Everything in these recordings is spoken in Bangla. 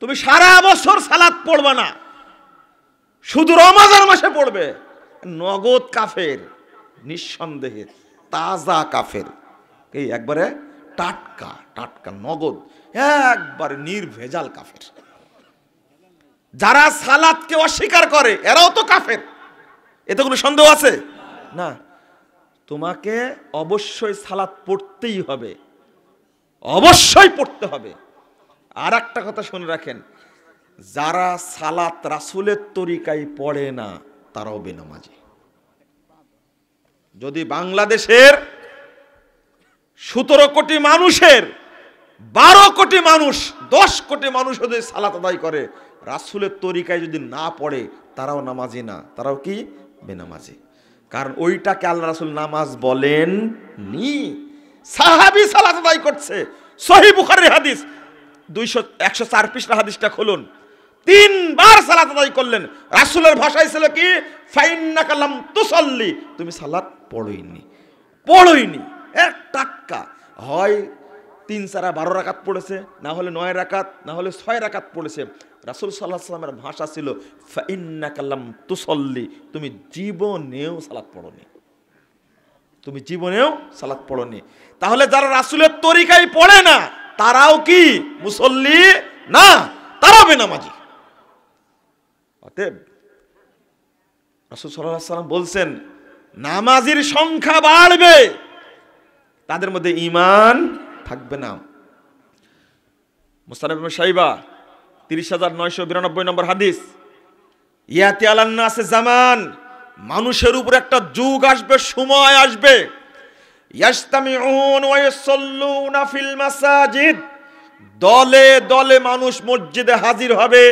তুমি সারা বছর সালাত পড়বে না, শুধু রমজান মাসে পড়বে, নগদ কাফের, নিঃসন্দেহে তাজা কাফের, এই একবারে টাটকা টাটকা নগদ একবারে নির্ভেজাল কাফের। যারা সালাতকে অস্বীকার করে এরাও তো কাফের, এতে কোনো সন্দেহ আছে না। তোমাকে অবশ্যই সালাত পড়তেই হবে, অবশ্যই পড়তে হবে। আর একটা কথা শুনে রাখেন, যারা সালাত রাসূলের তরিকায় পড়ে না তারাও বেনামাজি। যদি বাংলাদেশের 17 কোটি মানুষের 12 কোটি মানুষ, 10 কোটি মানুষ যদি সালাত আদায় করে, রাসূলের তরিকায় যদি না পড়ে, তারাও নামাজি না, তারাও কি বেনামাজি। কারণ ওইটাকে আল্লাহ রাসূল নামাজ বলেন নি। সাহাবী সালাত আদায় করছে, সহিহ বুখারীর হাদিস 104 পৃষ্ঠা হাদিসটা খুলুন, 3 বার সালাত আদায় করলেন। রাসূলের ভাষায় ছিল কি, ফাইন্নাকা লাম তুসাল্লি, তুমি সালাত পড়োইনি। এক টাটকা, হয় 3 4 12 রাকাত পড়েছে, না হলে 9 রাকাত, না হলে 6 রাকাত পড়েছে। রাসূল সাল্লাল্লাহু আলাইহি ওয়াসাল্লামের ভাষা ছিল ফাইন্নাকা লাম তুসাল্লি, তুমি জীবনেও সালাত পড়োনি, তুমি জীবনেও সালাত পড়োনি। তাহলে যারা রাসূলের তরিকায় পড়ে না তারাও কি মুসল্লি না, তারাও বেনামাজি। অতএব রাসূল সাল্লাল্লাহু আলাইহি ওয়াসাল্লাম বলছেন, নামাজির সংখ্যা বাড়বে, তাদের মধ্যে ঈমান থাকবে না। মুসনাদ ইবনে শাইবা 30992 নম্বর হাদিস, ইয়াতি আলান নাসে জামান, মানুষের উপর একটা যুগ আসবে, সময় আসবে, ইয়াজতামিউন ওয়া ইউসাল্লুনা ফিল মাসাজিদ, দলে দলে মানুষ মসজিদে হাজির হবে,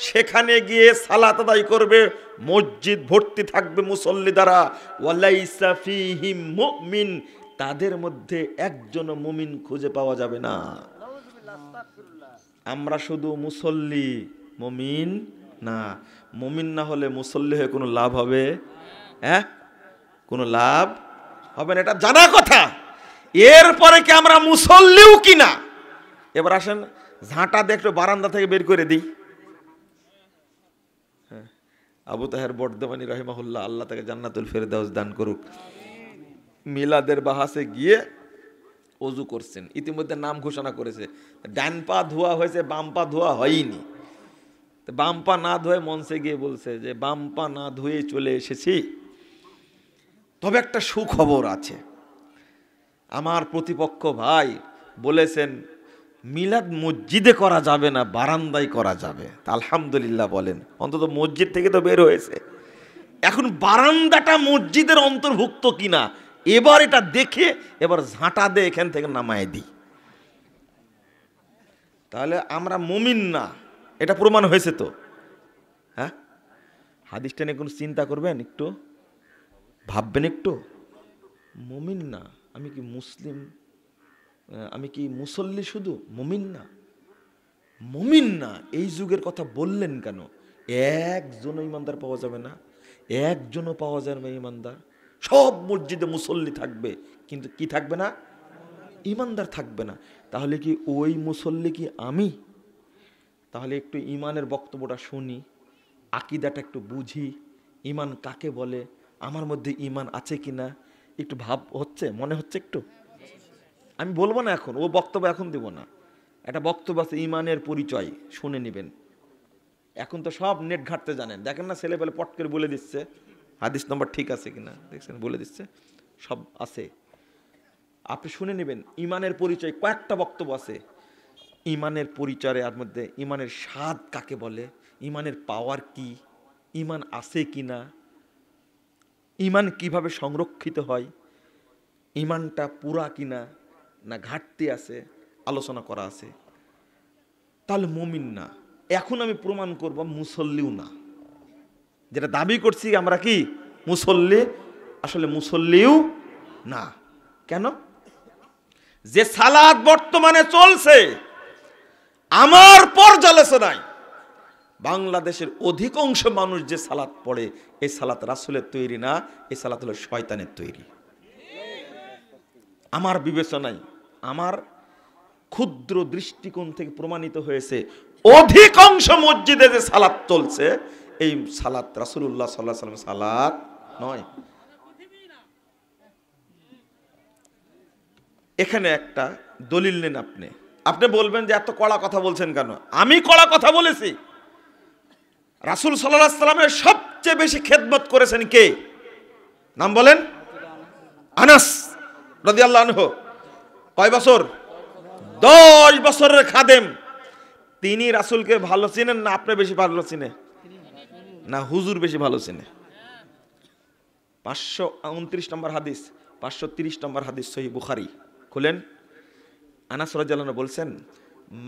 সেখানে গিয়ে সালাত আদায় করবে, মসজিদ ভর্তি থাকবে মুসল্লি দ্বারা, ওয়ালাইসা ফীহিম মুমিন, তাদের মধ্যে একজনও মুমিন খুঁজে পাওয়া যাবে না। আমরা শুধু মুসল্লি, মুমিন না। মুমিন না হলে মুসল্লি হয়ে কোনো লাভ হবে? কোনো লাভ হবে না, এটা জানা কথা। এরপরে কি আমরা মুসল্লিও কিনা? এবার আসেন ঝাঁটা দিয়ে একটু বারান্দা থেকে বের করে দিই। আবু তাহের বর্ধমানী রাহিমাহুল্লাহ, আল্লাহ তাকে জান্নাতুল ফেরদাউস দান করুক, মিলাদের বাহাসে গিয়ে ওযু করছেন, ইতিমধ্যে নাম ঘোষণা করেছে, ডান পা ধোয়া হয়েছে, বাম পা ধোয়া হয়নি। বাম পা না ধুয়ে মঞ্চে গিয়ে বলছে যে বাম পা না ধুয়ে চলে এসেছি, তবে একটা সুখবর আছে। আমার প্রতিপক্ষ ভাই বলেছেন মিলাদ মসজিদে করা যাবে না, বারান্দায় করা যাবে। আলহামদুলিল্লাহ বলেন, অন্তত মসজিদ থেকে তো বের হয়েছে। এখন বারান্দাটা মসজিদের অন্তর্ভুক্ত কিনা এবার এটা দেখে এবার ঝাঁটা দিয়ে এখান থেকে নামায় দিই, তাহলে আমরা মুমিন না, এটা প্রমাণ হয়েছে তো। হ্যাঁ, হাদিসটা নিয়ে কোনো চিন্তা করবেন, একটু ভাববেন, একটু মুমিন না, আমি কি মুসলিম, আমি কি মুসল্লি, শুধু মুমিন না। মুমিন না এই যুগের কথা বললেন কেন? একজনও ইমানদার পাওয়া যাবে না, একজনও পাওয়া যাবে না ইমানদার। সব মসজিদে মুসল্লি থাকবে, কিন্তু কি থাকবে না? ইমানদার থাকবে না। তাহলে কি ওই মুসল্লি কি আমি? তাহলে একটু ইমানের বক্তব্যটা শুনি, আকীদাটা একটু বুঝি, ইমান কাকে বলে, আমার মধ্যে ইমান আছে কিনা একটু ভাব হচ্ছে, মনে হচ্ছে একটু। আমি বলবো না এখন, ও বক্তব্য এখন দেব না, একটা বক্তব্য আছে ইমানের পরিচয়, শুনে নেবেন। এখন তো সব নেট ঘাঁটতে জানেন, দেখেন না ছেলে পেলে পট করে বলে দিচ্ছে হাদিস নম্বর ঠিক আছে কিনা, দেখছেন বলে দিচ্ছে, সব আছে, আপনি শুনে নেবেন। ইমানের পরিচয় কয়েকটা বক্তব্য আছে, ইমানের পরিচয়ের মধ্যে ইমানের স্বাদ কাকে বলে, ইমানের পাওয়ার কি, ইমান আছে কিনা, ইমান কিভাবে সংরক্ষিত হয়, ইমানটা পুরা কিনা না ঘাটতি আছে, আলোচনা করা আছে। তাহলে মুমিন না। এখন আমি প্রমাণ করব মুসল্লিও না, যেটা দাবি করছি আমরা কি মুসল্লি, আসলে মুসল্লিও না। কেন? যে সালাত বর্তমানে চলছে আমার পর্যালোচনায় বাংলাদেশের অধিকাংশ মানুষ যে সালাত পড়ে, এই সালাত রাসূলের তৈরি না, এই সালাত হলো শয়তানের তৈরি। আমার বিবেচনায়, আমার ক্ষুদ্র দৃষ্টিকোণ থেকে প্রমাণিত হয়েছে, অধিকাংশ মসজিদে যে সালাত চলছে এই সালাত রাসূলুল্লাহ সাল্লাল্লাহু আলাইহি ওয়াসাল্লাম সালাত নয়। এখানে একটা দলিল নেন আপনি। আপনি বলবেন যে এত কড়া কথা বলছেন কেন? আমি কড়া কথা বলেছি? রাসূল সাল্লাল্লাহু আলাইহি ওয়াসাল্লামের সবচেয়ে বেশি খেদমত করেছেন কে? নাম বলেন। আনাস রাদিয়াল্লাহু আনহু। কয় বছর? 10 বছরের খাদেম। তিনি রাসূলকে ভালো চিনেন না আপনি বেশি ভালো চিনে? না হুজুর বেশি ভালো চিনে? 529 নম্বর হাদিস, 530 নম্বর হাদিস সহিহ বুখারী খুলেন। আনাস রাদিয়াল্লাহু আনহু বলছেন,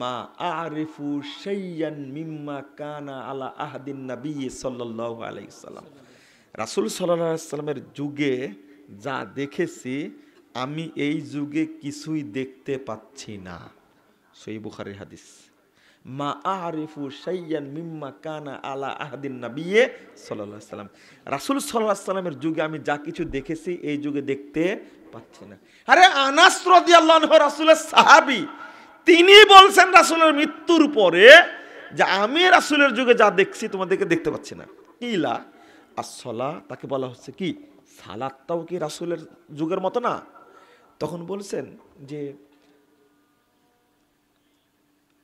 মা আরিফু শাইয়ান মিম্মা কানা আলা আহদিন নবী সাল্লাল্লাহু আলাইহি সাল্লাম। রাসূল সাল্লাল্লাহু আলাইহি সাল্লামের যুগে যা দেখেছি আমি এই যুগে কিছুই দেখতে পাচ্ছি না। সহিহ বুখারীর হাদিস। মা আরিফু শাইয়ান মিম্মা কানা আলা আহদিন নবী সাল্লাল্লাহু আলাইহি সাল্লাম। রাসূল সাল্লাল্লাহু আলাইহি সাল্লামের যুগে আমি যা কিছু দেখেছি এই যুগে দেখতে পাচ্ছি না। আরে আনাস রাদিয়াল্লাহু আনহু রাসূলের সাহাবী, তিনি বলছেন রাসূলের মৃত্যুর পরে যে আমি রাসূলের যুগে যা দেখছি তোমাদেরকে দেখতে পাচ্ছি না। কিলা আসসালা, তাকে বলা হচ্ছে কি সালাতটাও কি রাসূলের যুগের মতো না? তখন বলছেন যে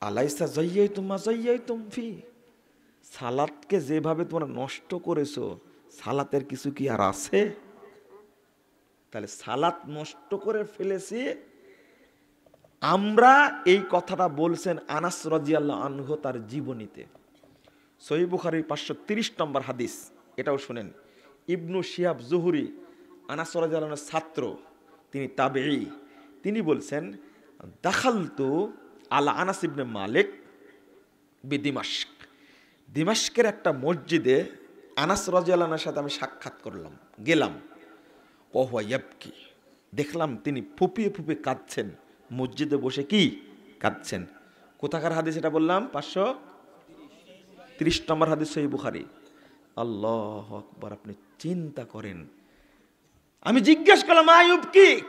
আলাইসা যাইয়াইতুম মা যাইয়াইতুম ফি, সালাতকে যেভাবে তোমরা নষ্ট করেছো সালাতের কিছু কি আর আছে? তাহলে সালাত নষ্ট করে ফেলেছি আমরা, এই কথাটা বলছেন আনাস রাদিয়াল্লাহু আনহু তার জীবনীতে। সহিহ বুখারীর 530 নম্বর হাদিস, এটাও শুনেন। ইবনু শিহাব জুহরি আনাস রাদিয়াল্লাহু আনহুর ছাত্র, তিনি তাবেঈ, তিনি বলছেন দাখালতু আলা আনাস ইবনে মালিক বিদিমাশক, দিমাশকের একটা মসজিদে আনাস রাদিয়াল্লাহু আনহুর সাথে আমি সাক্ষাৎ করলাম, গেলাম। ওহুয়া ইয়াবকি, দেখলাম তিনি ফুপিয়ে ফুপিয়ে কাঁদছেন, মসজিদে বসে কি কাঁদছেন। কোথাকার হাদিস এটা বললাম? 530 নম্বর হাদিস সহিহ বুখারী। আল্লাহু আকবার, আপনি চিন্তা করেন। আমি জিজ্ঞেস করলাম আয়ুবকিক,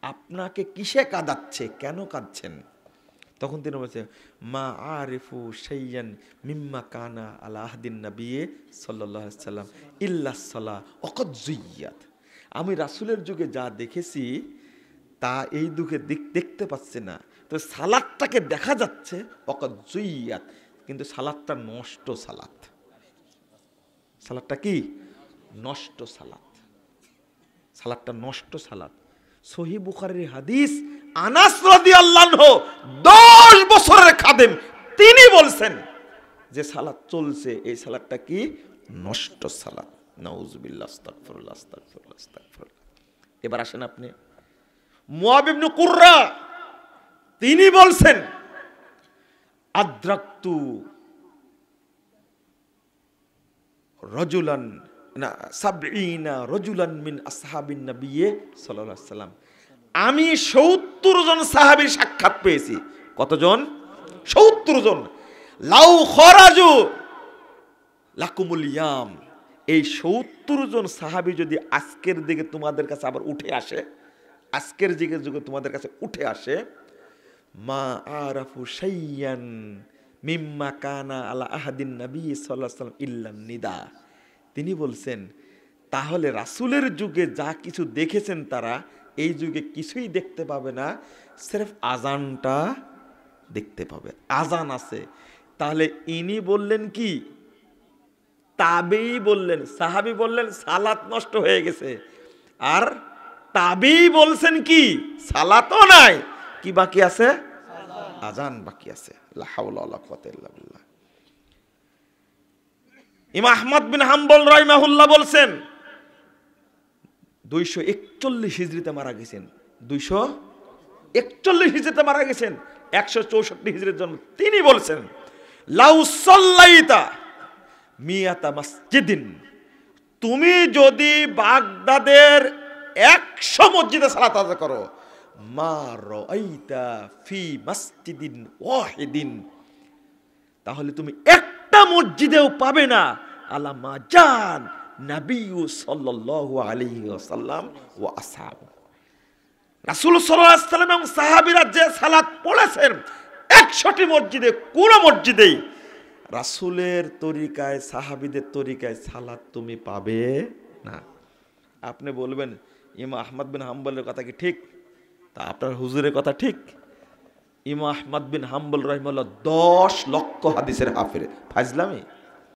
আপনাকে কিসে কাঁদাচ্ছে, কেন কাঁদছেন? তখন তিনি বলছেন মা আরিফু শাইয়ান মিম্মা কানা আলা আহদিন নবী সাল্লাল্লাহু আলাইহি ওয়াসাল্লাম ইল্লা সালাহ ওয়াকাদ যুইয়াত। আমি রাসূলের যুগে যা দেখেছি তা এই যুগে দেখতে পাচ্ছি না। তো সালাতটাকে দেখা যাচ্ছে ওয়াকাদ যুইয়াত, কিন্তু সালাতটা নষ্ট সালাত। সালাতটা কি নষ্ট সালাত, সালাতটা নষ্ট সালাত। সহিহ বুখারীর হাদিস। আনাস রাদিয়াল্লাহু আনহু 10 বছরের খাদেম, তিনি বলছেন যে সালাত চলছে এই সালাতটা কি নষ্ট সালাত। নাউজুবিল্লাহ, আস্তাগফিরুল্লাহ, আস্তাগফিরুল্লাহ, আস্তাগফিরুল্লাহ। এবার আসেন আপনি মুআব ইবনে কুররা, তিনি বলছেন আদ্রাকতু রাজুলান না সাবঈনা রাজুলান মিন আসহাবিন নবী সাল্লাল্লাহু আলাইহি ওয়াসাল্লাম, আমি 70 জন সাহাবীর সাক্ষাৎ পেয়েছি। কতজন? 70 জন। লাউ খরাজু লাকুমুল ইয়াম, এই 70 জন সাহাবী যদি আজকের দিকে তোমাদের কাছে আবার উঠে আসে, আজকের যুগে তোমাদের কাছে উঠে আসে, মা আরাফু শাইয়ান মিম্মা কানা আলা আহাদিন নবী সাল্লাল্লাহু আলাইহি ওয়াসাল্লাম ইল্লা নিদা। তিনি বলছেন তাহলে রাসূলের যুগে যা কিছু দেখেছেন তারা এই যুগে কিছুই দেখতে পাবে না, সির্ফ আজানটা দেখতে পাবে। আজান আছে। তাহলে ইনি বললেন কি, তাবেঈ বললেন, সাহাবী বললেন সালাত নষ্ট হয়ে গেছে, আর তাবেঈ বলছেন কি সালাতও নাই, কি বাকি আছে? আজান বাকি আছে। লা হাওলা ওয়ালা কুওয়াতা ইল্লা বিল্লাহ। ইমাম আহমদ বিন হাম্বল রাহিমাহুল্লাহ বলছেন 241 হিজরিতে মারা গেছেন, 241 হিজরিতে মারা গেছেন, 164 হিজরির জন্ম। তিনি বলছেন লাউ সাল্লাইতা মিয়াতা মসজিদিন, তুমি যদি বাগদাদের 100 মসজিদে সালাত আদায় করো, মা রাআইতা ফি মসজিদিন ওয়াহিদিন, তাহলে তুমি একটা মসজিদেও পাবে না আলা মা জান নবী সাল্লাল্লাহু আলাইহি ওয়াসাল্লাম ওয়া আসহাবু, রাসূল সাল্লাল্লাহু আলাইহি ওয়াসাল্লাম এবং সাহাবীরা যে সালাত পড়েছেন 100টি মসজিদে কোন মসজিদেই রাসূলের তরিকায় সাহাবীদের তরিকায় সালাত তুমি পাবে না। আপনি বলবেন ইমাম আহমদ বিন হাম্বলের কথা কি ঠিক? তা আপনার হুজুরের কথা ঠিক? ইমাম আহমদ বিন হাম্বল রাহিমাহুল্লাহ 10 লক্ষ হাদিসের হাফেজ। ফাজলামি?